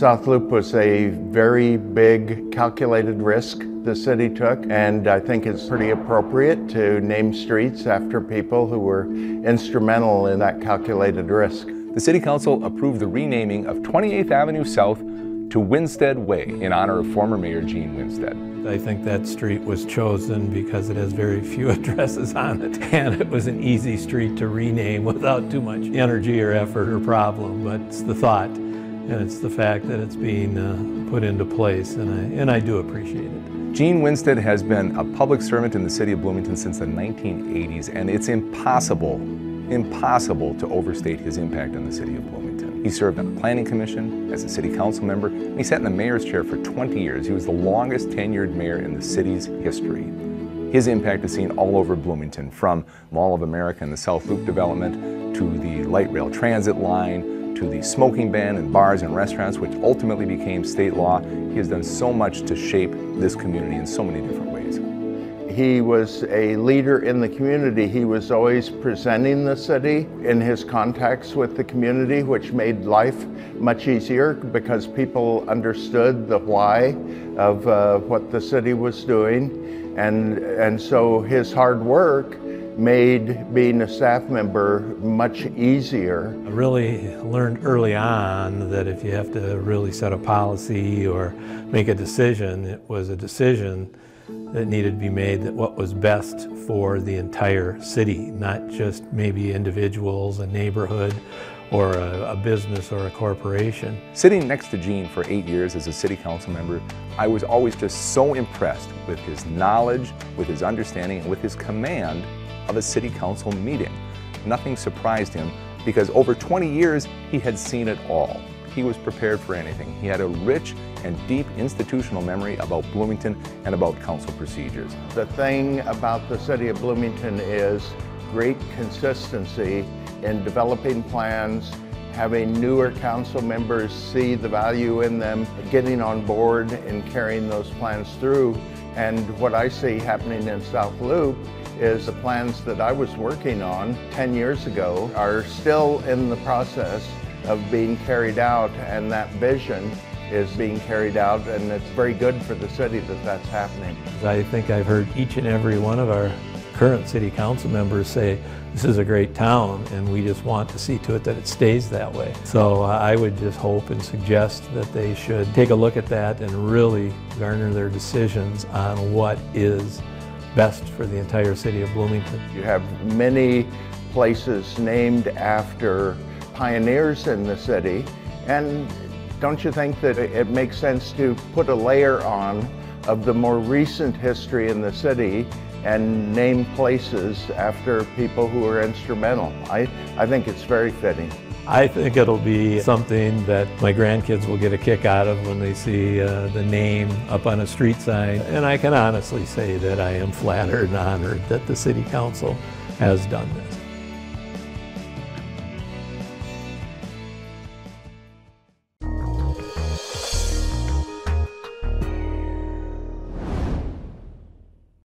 South Loop was a very big calculated risk the city took, and I think it's pretty appropriate to name streets after people who were instrumental in that calculated risk. The City Council approved the renaming of 28th Avenue South to Winstead Way in honor of former Mayor Gene Winstead. I think that street was chosen because it has very few addresses on it, and it was an easy street to rename without too much energy or effort or problem, but it's the thought and it's the fact that it's being put into place, and I do appreciate it. Gene Winstead has been a public servant in the city of Bloomington since the 1980s, and it's impossible to overstate his impact on the city of Bloomington. He served on the Planning Commission as a city council member, and he sat in the mayor's chair for 20 years. He was the longest tenured mayor in the city's history. His impact is seen all over Bloomington, from Mall of America and the South Loop development, to the light rail transit line, to the smoking ban in bars and restaurants, which ultimately became state law. He has done so much to shape this community in so many different ways. He was a leader in the community. He was always presenting the city in his contacts with the community, which made life much easier because people understood the why of what the city was doing. And so his hard work made being a staff member much easier. I really learned early on that if you have to really set a policy or make a decision, it was a decision that needed to be made that what was best for the entire city, not just maybe individuals, a neighborhood, or a business or a corporation. Sitting next to Gene for 8 years as a city council member, I was always just so impressed with his knowledge, with his understanding, and with his command of a city council meeting. Nothing surprised him because over 20 years he had seen it all. He was prepared for anything. He had a rich and deep institutional memory about Bloomington and about council procedures. The thing about the city of Bloomington is great consistency in developing plans, having newer council members see the value in them, getting on board and carrying those plans through. And what I see happening in South Loop is the plans that I was working on 10 years ago are still in the process of being carried out, and that vision is being carried out, and it's very good for the city that that's happening. I think I've heard each and every one of our current city council members say, this is a great town and we just want to see to it that it stays that way. So I would just hope and suggest that they should take a look at that and really garner their decisions on what is best for the entire city of Bloomington. You have many places named after pioneers in the city, and don't you think that it makes sense to put a layer on of the more recent history in the city and name places after people who are instrumental? I think it's very fitting. I think it'll be something that my grandkids will get a kick out of when they see the name up on a street sign. And I can honestly say that I am flattered and honored that the City Council has done this.